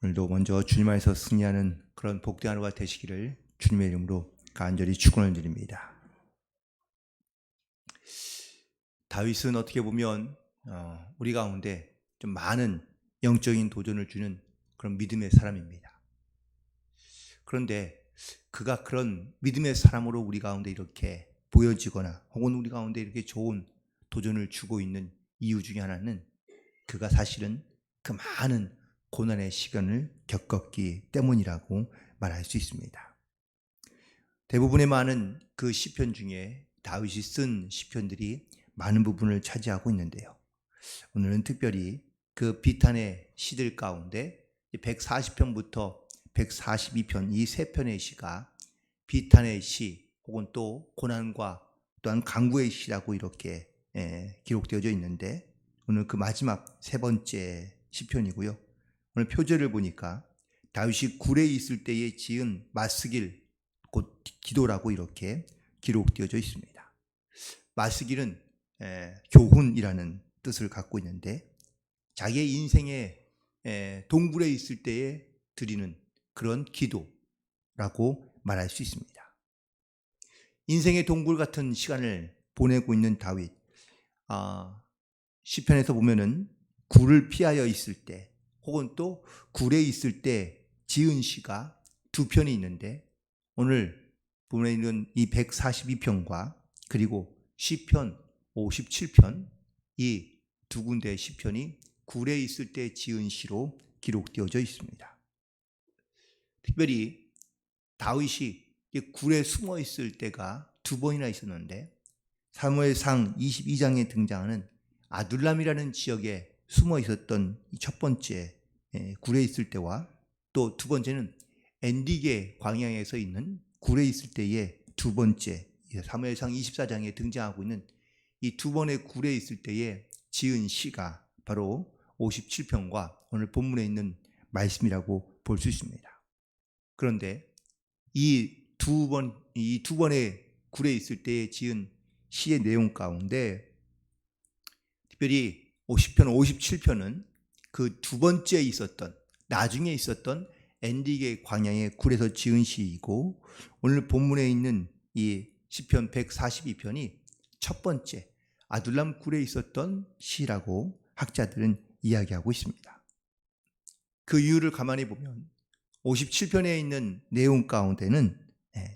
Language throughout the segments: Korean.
오늘도 먼저 주님 안에서 승리하는 그런 복된 하루가 되시기를 주님의 이름으로 간절히 축원을 드립니다. 다윗은 어떻게 보면 우리 가운데 좀 많은 영적인 도전을 주는 그런 믿음의 사람입니다. 그런데 그가 그런 믿음의 사람으로 우리 가운데 이렇게 보여지거나 혹은 우리 가운데 이렇게 좋은 도전을 주고 있는 이유 중에 하나는 그가 사실은 그 많은 고난의 시간을 겪었기 때문이라고 말할 수 있습니다. 대부분의 많은 그 시편 중에 다윗이 쓴 시편들이 많은 부분을 차지하고 있는데요. 오늘은 특별히 그 비탄의 시들 가운데 140편부터 142편 이 세 편의 시가 비탄의 시 혹은 또 고난과 또한 강구의 시라고 이렇게 기록되어져 있는데 오늘 그 마지막 세 번째 시편이고요. 오늘 표제를 보니까 다윗이 굴에 있을 때에 지은 맞쓰길 곧 기도라고 이렇게 기록되어져 있습니다. 맞쓰길은 교훈이라는 뜻을 갖고 있는데 자기의 인생의 동굴에 있을 때에 드리는 그런 기도라고 말할 수 있습니다. 인생의 동굴 같은 시간을 보내고 있는 다윗, 시편에서 보면은 굴을 피하여 있을 때 혹은 또 굴에 있을 때 지은 시가 두 편이 있는데 오늘 본문에 있는 이 142편과 그리고 시편 57편 이 두 군데의 시편이 굴에 있을 때 지은 시로 기록되어져 있습니다. 특별히 다윗이 굴에 숨어 있을 때가 두 번이나 있었는데 사무엘상 22장에 등장하는 아둘람이라는 지역에 숨어 있었던 첫 번째 굴에 있을 때와 또 두 번째는 엔디게 광야에서 있는 굴에 있을 때의 두 번째 사무엘상 24장에 등장하고 있는 이 두 번의 굴에 있을 때에 지은 시가 바로 57편과 오늘 본문에 있는 말씀이라고 볼 수 있습니다. 그런데 이 두 번의 굴에 있을 때에 지은 시의 내용 가운데 특별히 50편, 57편은 그 두 번째 있었던 나중에 있었던 엔디게 광야의 굴에서 지은 시이고 오늘 본문에 있는 이 시편 142편이 첫 번째 아둘람 굴에 있었던 시라고 학자들은 이야기하고 있습니다. 그 이유를 가만히 보면 57편에 있는 내용 가운데는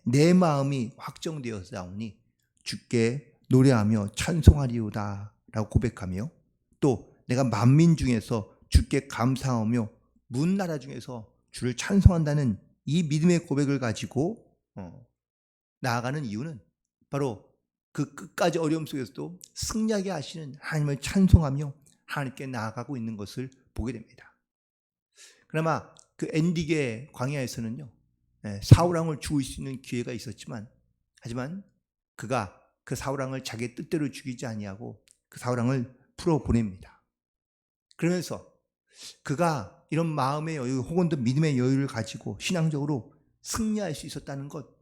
내 마음이 확정되었사오니 주께 노래하며 찬송하리로다 라고 고백하며 또 내가 만민 중에서 주께 감사하며 문 나라 중에서 주를 찬송한다는 이 믿음의 고백을 가지고 나아가는 이유는 바로 그 끝까지 어려움 속에서도 승리하게 하시는 하나님을 찬송하며 하나님께 나아가고 있는 것을 보게 됩니다. 그나마 그 엔디게 광야에서는요 사울왕을 죽일 수 있는 기회가 있었지만 하지만 그가 그 사울왕을 자기의 뜻대로 죽이지 아니하고 그 사울왕을 풀어보냅니다. 그러면서 그가 이런 마음의 여유 혹은 또 믿음의 여유를 가지고 신앙적으로 승리할 수 있었다는 것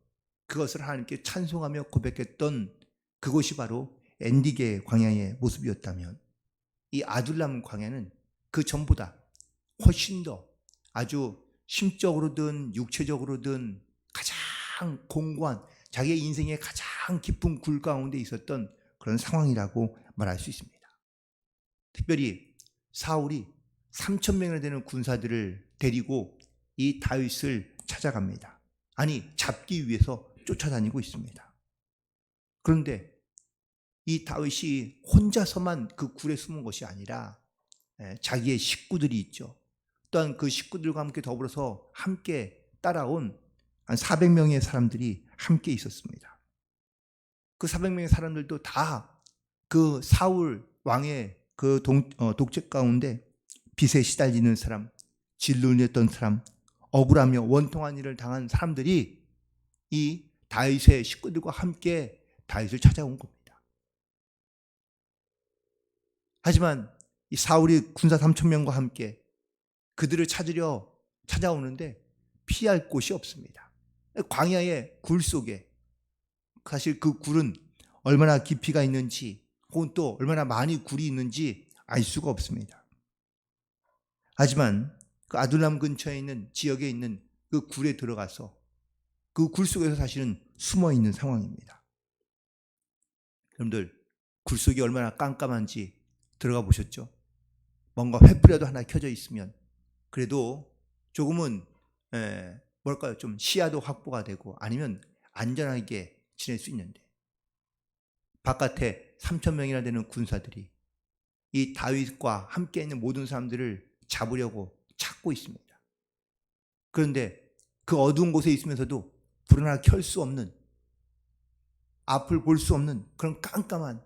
그것을 하나님께 찬송하며 고백했던 그것이 바로 엔디게 광야의 모습이었다면 이 아둘람 광야는 그 전보다 훨씬 더 아주 심적으로든 육체적으로든 가장 공고한 자기의 인생의 가장 깊은 굴 가운데 있었던 그런 상황이라고 말할 수 있습니다. 특별히 사울이 3,000명이나 되는 군사들을 데리고 이 다윗을 찾아갑니다. 아니 잡기 위해서 쫓아다니고 있습니다. 그런데 이 다윗이 혼자서만 그 굴에 숨은 것이 아니라 자기의 식구들이 있죠. 또한 그 식구들과 함께 더불어서 함께 따라온 한 400명의 사람들이 함께 있었습니다. 그 400명의 사람들도 다 그 사울 왕의 그 독재 가운데 빚에 시달리는 사람, 진노했던 사람, 억울하며 원통한 일을 당한 사람들이 이 다윗의 식구들과 함께 다윗을 찾아온 겁니다. 하지만 이 사울이 군사 3,000명과 함께 그들을 찾으려 찾아오는데 피할 곳이 없습니다. 광야의 굴 속에 사실 그 굴은 얼마나 깊이가 있는지 혹은 또 얼마나 많이 굴이 있는지 알 수가 없습니다. 하지만 그 아둘람 근처에 있는 지역에 있는 그 굴에 들어가서 그 굴 속에서 사실은 숨어 있는 상황입니다. 여러분들, 굴 속이 얼마나 깜깜한지 들어가 보셨죠? 뭔가 횃불이라도 하나 켜져 있으면 그래도 조금은 뭘까요? 좀 시야도 확보가 되고 아니면 안전하게 지낼 수 있는데, 바깥에 3,000명이나 되는 군사들이 이 다윗과 함께 있는 모든 사람들을 잡으려고 찾고 있습니다. 그런데 그 어두운 곳에 있으면서도 불을 하나 켤 수 없는, 앞을 볼 수 없는 그런 깜깜한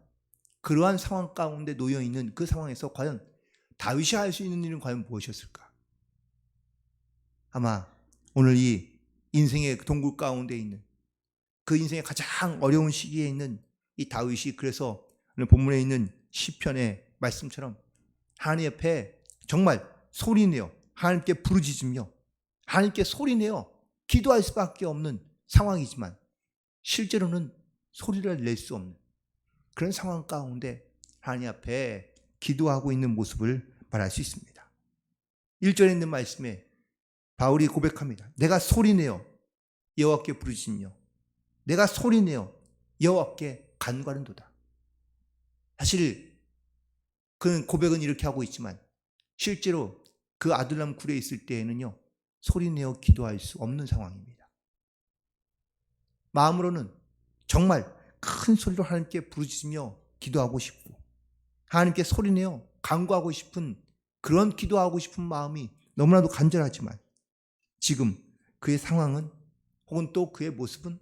그러한 상황 가운데 놓여 있는 그 상황에서 과연 다윗이 할 수 있는 일은 과연 무엇이었을까? 아마 오늘 이 인생의 동굴 가운데 있는 그 인생의 가장 어려운 시기에 있는 이 다윗이, 그래서 오늘 본문에 있는 시편의 말씀처럼 하나님 옆에 정말 소리내어 하나님께 부르짖으며 하나님께 소리내어 기도할 수밖에 없는 상황이지만 실제로는 소리를 낼 수 없는 그런 상황 가운데 하나님 앞에 기도하고 있는 모습을 말할 수 있습니다. 1절에 있는 말씀에 바울이 고백합니다. 내가 소리내어 여호와께 부르짖으며 내가 소리내어 여호와께 간구하는도다. 사실 그는 고백은 이렇게 하고 있지만 실제로 그 아둘람 굴에 있을 때에는요, 소리내어 기도할 수 없는 상황입니다. 마음으로는 정말 큰 소리로 하나님께 부르짖으며 기도하고 싶고 하나님께 소리내어 간구하고 싶은 그런 기도하고 싶은 마음이 너무나도 간절하지만 지금 그의 상황은 혹은 또 그의 모습은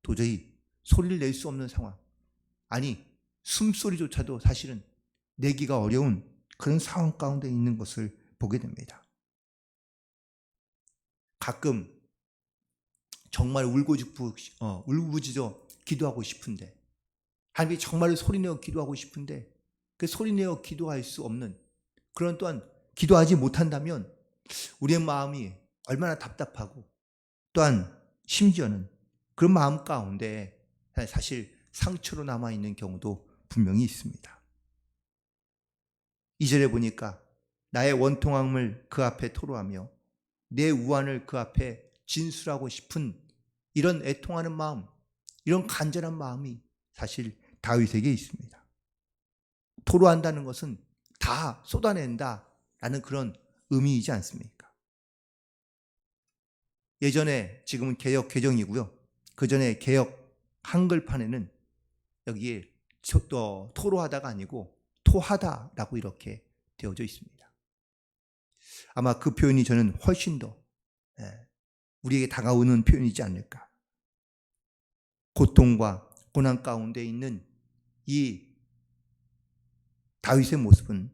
도저히 소리를 낼 수 없는 상황, 아니 숨소리조차도 사실은 내기가 어려운 그런 상황 가운데 있는 것을 보게 됩니다. 가끔 정말 울부짖어 기도하고 싶은데, 하나님께 정말로 소리내어 기도하고 싶은데 그 소리내어 기도할 수 없는, 그런 또한 기도하지 못한다면 우리의 마음이 얼마나 답답하고 또한 심지어는 그런 마음 가운데 사실 상처로 남아있는 경우도 분명히 있습니다. 2절에 보니까 나의 원통함을 그 앞에 토로하며 내 우환을 그 앞에 진술하고 싶은 이런 애통하는 마음, 이런 간절한 마음이 사실 다윗에게 있습니다. 토로한다는 것은 다 쏟아낸다라는 그런 의미이지 않습니까? 예전에, 지금은 개역 개정이고요, 그 전에 개역 한글판에는 여기에 토로하다가 아니고 토하다라고 이렇게 되어져 있습니다. 아마 그 표현이 저는 훨씬 더 우리에게 다가오는 표현이지 않을까. 고통과 고난 가운데 있는 이 다윗의 모습은,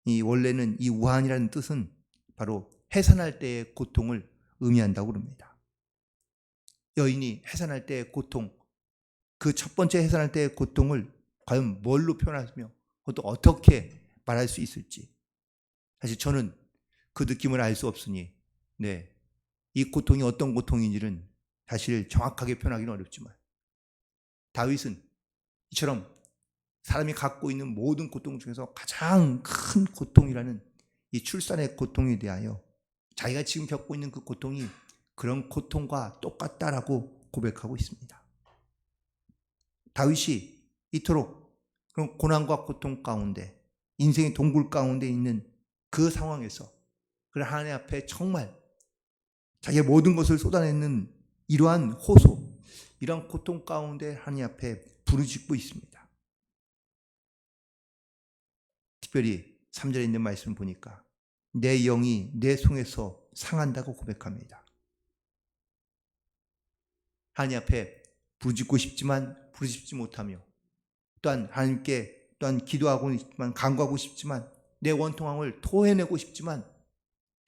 이 원래는 이 우한이라는 뜻은 바로 해산할 때의 고통을 의미한다고 그럽니다. 여인이 해산할 때의 고통, 그 첫 번째 해산할 때의 고통을 과연 뭘로 표현하며 그것도 어떻게 말할 수 있을지, 사실 저는 그 느낌을 알 수 없으니 이 고통이 어떤 고통인지는 사실 정확하게 표현하기는 어렵지만 다윗은 이처럼 사람이 갖고 있는 모든 고통 중에서 가장 큰 고통이라는 이 출산의 고통에 대하여 자기가 지금 겪고 있는 그 고통이 그런 고통과 똑같다라고 고백하고 있습니다. 다윗이 이토록 그런 고난과 고통 가운데, 인생의 동굴 가운데 있는 그 상황에서 그런 하나님 앞에 정말 자기의 모든 것을 쏟아내는 이러한 호소, 이러한 고통 가운데 하나님 앞에 부르짖고 있습니다. 특별히 3절에 있는 말씀을 보니까 내 영이 내 속에서 상한다고 고백합니다. 하나님 앞에 부르짖고 싶지만 부르짖지 못하며, 또한 하나님께 또한 기도하고 싶지만, 간구하고 싶지만, 내 원통함을 토해내고 싶지만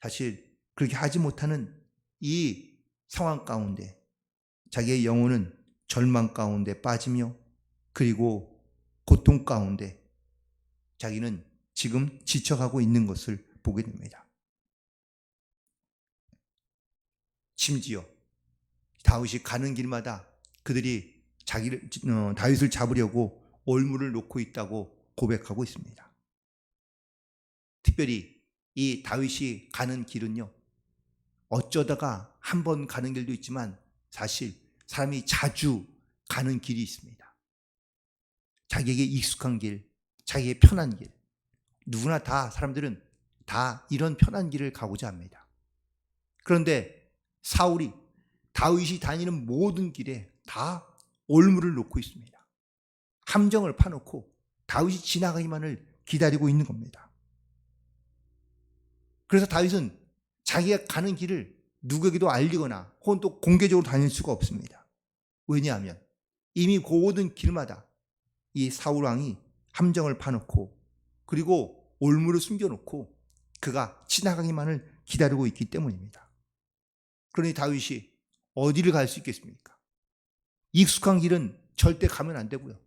사실 그렇게 하지 못하는 이 상황 가운데 자기의 영혼은 절망 가운데 빠지며, 그리고 고통 가운데 자기는 지금 지쳐가고 있는 것을 보게 됩니다. 심지어 다윗이 가는 길마다 그들이 다윗을 잡으려고 올무를 놓고 있다고 고백하고 있습니다. 특별히 이 다윗이 가는 길은요, 어쩌다가 한 번 가는 길도 있지만 사실 사람이 자주 가는 길이 있습니다. 자기에게 익숙한 길, 자기의 편한 길. 누구나 다 사람들은 다 이런 편한 길을 가고자 합니다. 그런데 사울이 다윗이 다니는 모든 길에 다 올무를 놓고 있습니다. 함정을 파놓고 다윗이 지나가기만을 기다리고 있는 겁니다. 그래서 다윗은 자기가 가는 길을 누구에게도 알리거나 혹은 또 공개적으로 다닐 수가 없습니다. 왜냐하면 이미 그 모든 길마다 이 사울 왕이 함정을 파놓고 그리고 올무를 숨겨놓고 그가 지나가기만을 기다리고 있기 때문입니다. 그러니 다윗이 어디를 갈 수 있겠습니까? 익숙한 길은 절대 가면 안 되고요.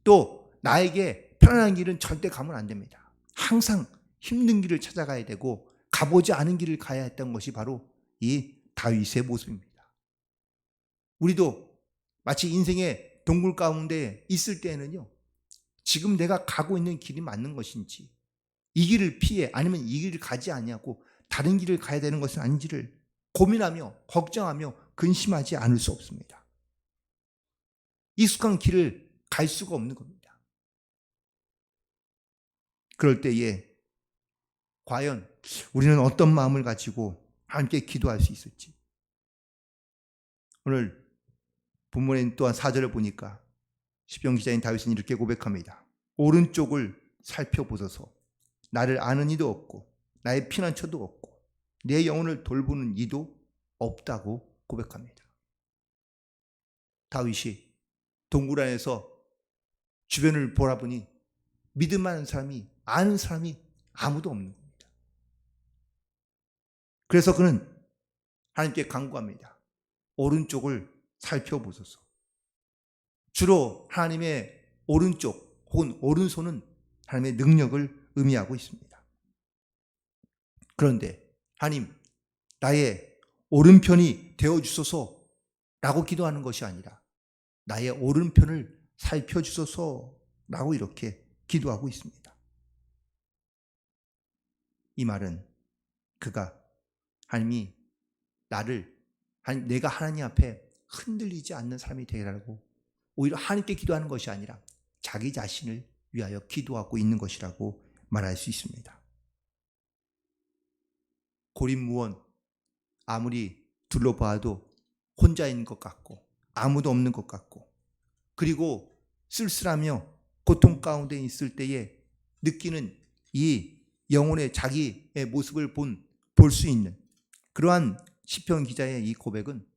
또 나에게 편안한 길은 절대 가면 안 됩니다. 항상 힘든 길을 찾아가야 되고 가보지 않은 길을 가야 했던 것이 바로 이 다윗의 모습입니다. 우리도 마치 인생의 동굴 가운데 있을 때에는요, 지금 내가 가고 있는 길이 맞는 것인지, 이 길을 피해 아니면 이 길을 가지 아니하고 다른 길을 가야 되는 것은 아닌지를 고민하며 걱정하며 근심하지 않을 수 없습니다. 익숙한 길을 갈 수가 없는 겁니다. 그럴 때에 과연 우리는 어떤 마음을 가지고 함께 기도할 수 있을지. 오늘 본문에 또한 4절을 보니까 시편 기자인 다윗은 이렇게 고백합니다. 오른쪽을 살펴보소서. 나를 아는 이도 없고 나의 피난처도 없고 내 영혼을 돌보는 이도 없다고 고백합니다. 다윗이 동굴 안에서 주변을 보라보니 믿을 만한 사람이, 아는 사람이 아무도 없는 겁니다. 그래서 그는 하나님께 간구합니다. 오른쪽을 살펴보소서. 주로 하나님의 오른쪽 혹은 오른손은 하나님의 능력을 의미하고 있습니다. 그런데 하나님, 나의 오른편이 되어주소서라고 기도하는 것이 아니라 나의 오른편을 살펴주소서라고 이렇게 기도하고 있습니다. 이 말은 그가 하나님이 내가 하나님 앞에 흔들리지 않는 사람이 되라고 오히려 하나님께 기도하는 것이 아니라 자기 자신을 위하여 기도하고 있는 것이라고 말할 수 있습니다. 고립무원, 아무리 둘러봐도 혼자 있는 것 같고 아무도 없는 것 같고 그리고 쓸쓸하며 고통 가운데 있을 때에 느끼는 이 영혼의 자기의 모습을 볼 수 있는 그러한 시편 기자의 이 고백은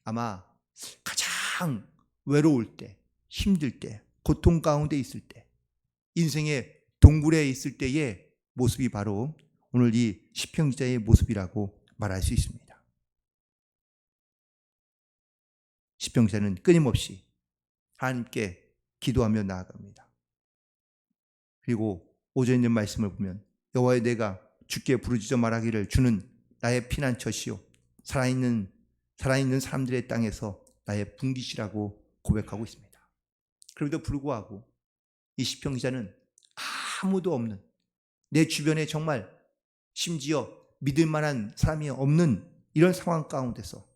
아마 가장 외로울 때, 힘들 때, 고통 가운데 있을 때, 인생의 동굴에 있을 때의 모습이 바로 오늘 이 시편 기자의 모습이라고 말할 수 있습니다. 시편 기자는 끊임없이 하나님께 기도하며 나아갑니다. 그리고 5절에 있는 말씀을 보면 여호와여 내가 주께 부르짖어 말하기를 주는 나의 피난처시요 살아있는 사람들의 땅에서 나의 분깃이라고 고백하고 있습니다. 그럼에도 불구하고 이 시편 기자는 아무도 없는 내 주변에 정말 심지어 믿을 만한 사람이 없는 이런 상황 가운데서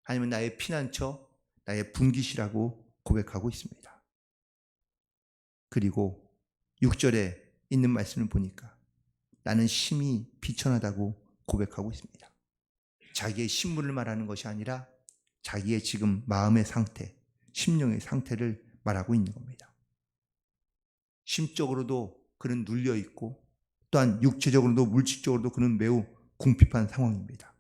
하나님은 나의 피난처, 나의 분깃이라고 고백하고 있습니다. 그리고 6절에 있는 말씀을 보니까 나는 심히 비천하다고 고백하고 있습니다. 자기의 신분을 말하는 것이 아니라 자기의 지금 마음의 상태, 심령의 상태를 말하고 있는 겁니다. 심적으로도 그는 눌려있고 또한 육체적으로도 물질적으로도 그는 매우 궁핍한 상황입니다.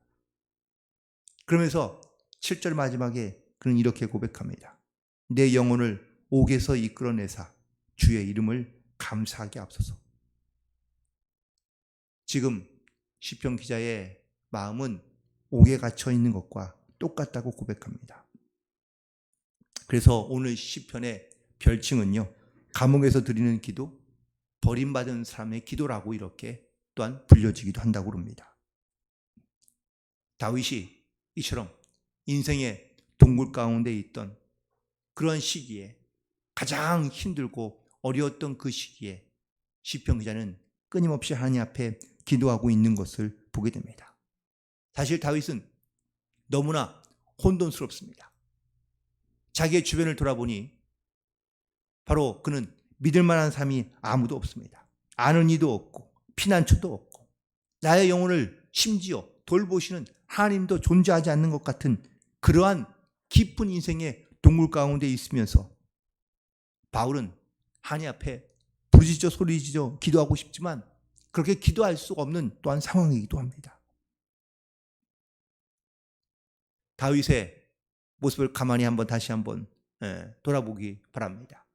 그러면서 7절 마지막에 그는 이렇게 고백합니다. 내 영혼을 옥에서 이끌어내사 주의 이름을 감사하게 앞서서. 지금 시편 기자의 마음은 옥에 갇혀 있는 것과 똑같다고 고백합니다. 그래서 오늘 시편의 별칭은요, 감옥에서 드리는 기도, 버림받은 사람의 기도라고 이렇게 또한 불려지기도 한다고 합니다. 다윗이 이처럼 인생의 동굴 가운데 있던 그런 시기에 가장 힘들고 어려웠던 그 시기에 시편 기자는 끊임없이 하나님 앞에 기도하고 있는 것을 보게 됩니다. 사실 다윗은 너무나 혼돈스럽습니다. 자기의 주변을 돌아보니 바로 그는 믿을 만한 사람이 아무도 없습니다. 아는 이도 없고 피난처도 없고 나의 영혼을 심지어 돌보시는 하나님도 존재하지 않는 것 같은 그러한 깊은 인생의 동굴 가운데 있으면서 바울은 하나님 앞에 부르짖어 소리지어 기도하고 싶지만 그렇게 기도할 수가 없는 또한 상황이기도 합니다. 다윗의 모습을 가만히 다시 한번 돌아보기 바랍니다.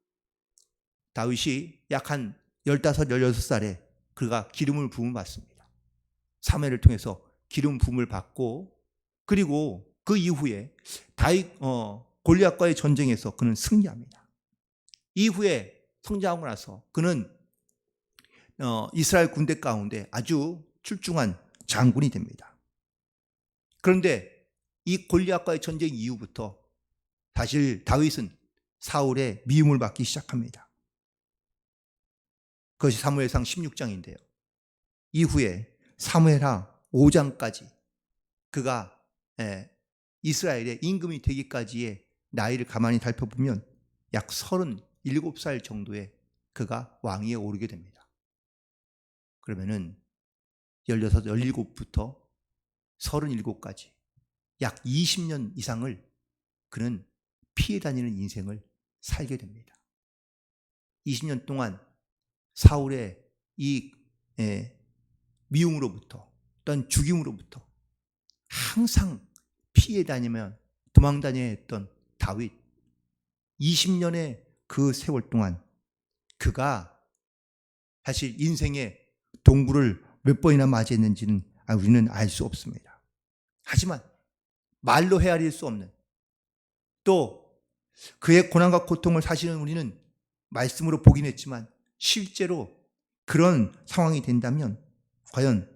다윗이 약 한 15, 16살에 그가 기름을 부음을 받습니다. 사무엘을 통해서 기름 부음을 받고 그리고 그 이후에 골리앗과의 전쟁에서 그는 승리합니다. 이후에 성장하고 나서 그는 이스라엘 군대 가운데 아주 출중한 장군이 됩니다. 그런데 이 골리앗과의 전쟁 이후부터 사실 다윗은 사울의 미움을 받기 시작합니다. 그것이 사무엘상 16장인데요. 이후에 사무엘하 5장까지 그가 이스라엘의 임금이 되기까지의 나이를 가만히 살펴보면 약 37살 정도에 그가 왕위에 오르게 됩니다. 그러면은 16, 17부터 37까지 약 20년 이상을 그는 피해 다니는 인생을 살게 됩니다. 20년 동안 사울의 이 미움으로부터 또는 죽임으로부터 항상 피해 다니며 도망 다녀야 했던 다윗 20년의 그 세월 동안 그가 사실 인생의 동굴을 몇 번이나 맞이했는지는 우리는 알 수 없습니다. 하지만 말로 헤아릴 수 없는 또 그의 고난과 고통을 사실은 우리는 말씀으로 보긴 했지만 실제로 그런 상황이 된다면 과연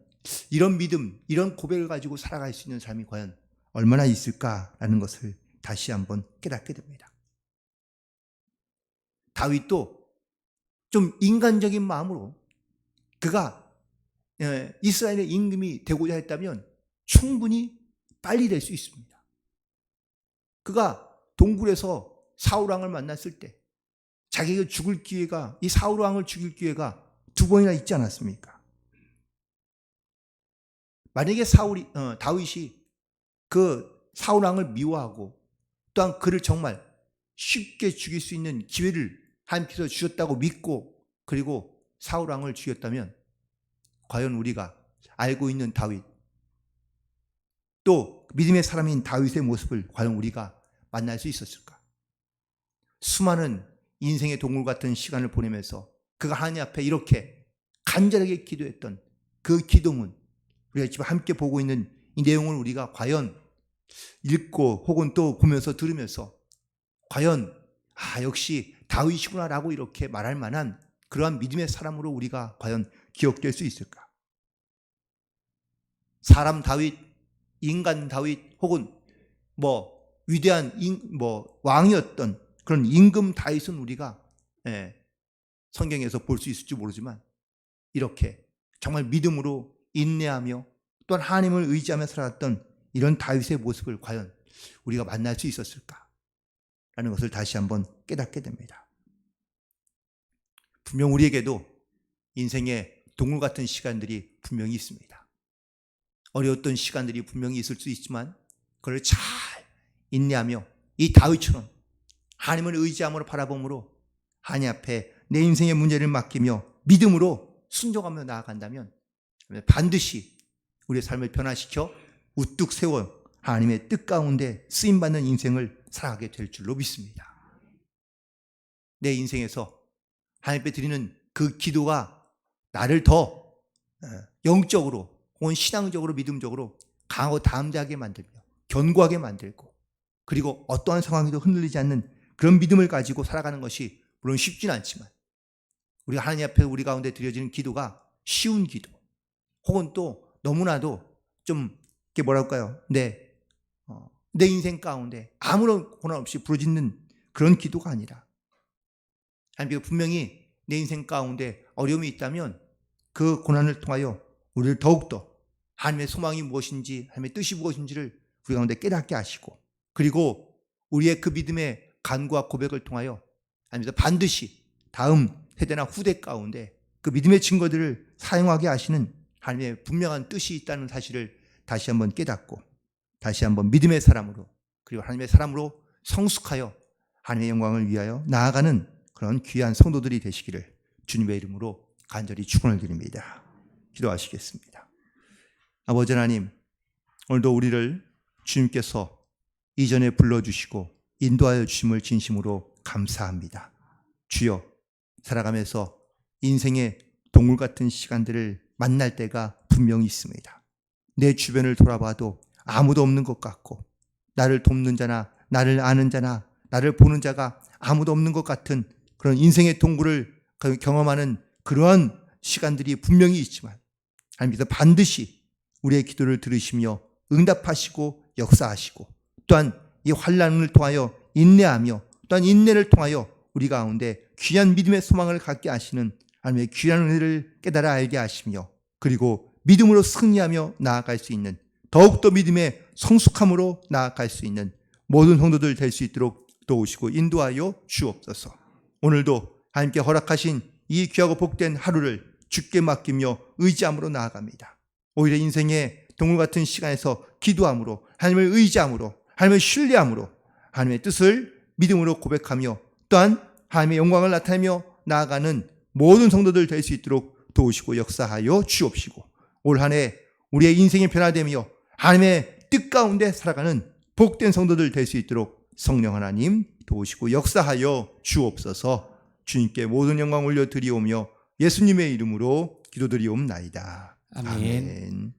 이런 믿음, 이런 고백을 가지고 살아갈 수 있는 삶이 과연 얼마나 있을까라는 것을 다시 한번 깨닫게 됩니다. 다윗도 좀 인간적인 마음으로 그가 이스라엘의 임금이 되고자 했다면 충분히 빨리 될 수 있습니다. 그가 동굴에서 사울왕을 만났을 때 자기가 죽을 기회가 이 사울왕을 죽일 기회가 2번이나 있지 않았습니까? 만약에 다윗이 그 사울왕을 미워하고 또한 그를 정말 쉽게 죽일 수 있는 기회를 하나님께서 주셨다고 믿고 그리고 사울왕을 죽였다면 과연 우리가 알고 있는 다윗 또 믿음의 사람인 다윗의 모습을 과연 우리가 만날 수 있었을까? 수많은 인생의 동굴 같은 시간을 보내면서 그가 하나님 앞에 이렇게 간절하게 기도했던 그 기도문 우리가 지금 함께 보고 있는 이 내용을 우리가 과연 읽고 혹은 또 보면서 들으면서 과연 역시 다윗이구나 라고 이렇게 말할 만한 그러한 믿음의 사람으로 우리가 과연 기억될 수 있을까? 사람 다윗, 인간 다윗 혹은 위대한 왕이었던 그런 임금 다윗은 우리가 성경에서 볼 수 있을지 모르지만 이렇게 정말 믿음으로 인내하며 또한 하나님을 의지하며 살았던 이런 다윗의 모습을 과연 우리가 만날 수 있었을까? 라는 것을 다시 한번 깨닫게 됩니다. 분명 우리에게도 인생의 동굴 같은 시간들이 분명히 있습니다. 어려웠던 시간들이 분명히 있을 수 있지만 그걸 잘 인내하며 이 다윗처럼 하나님을 의지함으로 바라봄으로 하나님 앞에 내 인생의 문제를 맡기며 믿음으로 순종하며 나아간다면 반드시 우리의 삶을 변화시켜 우뚝 세워 하나님의 뜻 가운데 쓰임받는 인생을 살아가게 될 줄로 믿습니다. 내 인생에서 하나님 앞에 드리는 그 기도가 나를 더 영적으로 혹은 신앙적으로 믿음적으로 강하고 담대하게 만들며 견고하게 만들고 그리고 어떠한 상황에도 흔들리지 않는 그런 믿음을 가지고 살아가는 것이 물론 쉽지는 않지만 우리가 하나님 앞에 우리 가운데 드려지는 기도가 쉬운 기도 혹은 또 너무나도 좀 내 인생 가운데 아무런 고난 없이 부르짖는 그런 기도가 아니라 하나님께서 분명히 내 인생 가운데 어려움이 있다면 그 고난을 통하여 우리를 더욱더 하나님의 소망이 무엇인지, 하나님의 뜻이 무엇인지를 우리 가운데 깨닫게 하시고, 그리고 우리의 그 믿음의 간구와 고백을 통하여 하나님께서 반드시 다음 세대나 후대 가운데 그 믿음의 증거들을 사용하게 하시는 하나님의 분명한 뜻이 있다는 사실을 다시 한번 깨닫고, 다시 한번 믿음의 사람으로, 그리고 하나님의 사람으로 성숙하여 하나님의 영광을 위하여 나아가는 그런 귀한 성도들이 되시기를 주님의 이름으로 간절히 축원을 드립니다. 기도하시겠습니다. 아버지 하나님, 오늘도 우리를 주님께서 이전에 불러주시고 인도하여 주심을 진심으로 감사합니다. 주여, 살아가면서 인생의 동물 같은 시간들을 만날 때가 분명히 있습니다. 내 주변을 돌아봐도 아무도 없는 것 같고, 나를 돕는 자나 나를 아는 자나 나를 보는 자가 아무도 없는 것 같은 그런 인생의 동굴을 경험하는 그러한 시간들이 분명히 있지만, 하나님께서 반드시 우리의 기도를 들으시며 응답하시고 역사하시고, 또한 이 환난을 통하여 인내하며, 또한 인내를 통하여 우리 가운데 귀한 믿음의 소망을 갖게 하시는 하나님의 귀한 은혜를 깨달아 알게 하시며, 그리고 믿음으로 승리하며 나아갈 수 있는, 더욱더 믿음의 성숙함으로 나아갈 수 있는 모든 성도들 될 수 있도록 도우시고 인도하여 주옵소서. 오늘도 하나님께 허락하신 이 귀하고 복된 하루를 주께 맡기며 의지함으로 나아갑니다. 오히려 인생의 동물 같은 시간에서 기도함으로, 하나님을 의지함으로, 하나님을 신뢰함으로 하나님의 뜻을 믿음으로 고백하며, 또한 하나님의 영광을 나타내며 나아가는 모든 성도들 될 수 있도록 도우시고 역사하여 주옵시고, 올 한 해 우리의 인생이 변화되며 하나님의 뜻 가운데 살아가는 복된 성도들 될 수 있도록 성령 하나님 도우시고 역사하여 주옵소서. 주님께 모든 영광 올려드리오며 예수님의 이름으로 기도드리옵나이다. 아멘. 아멘.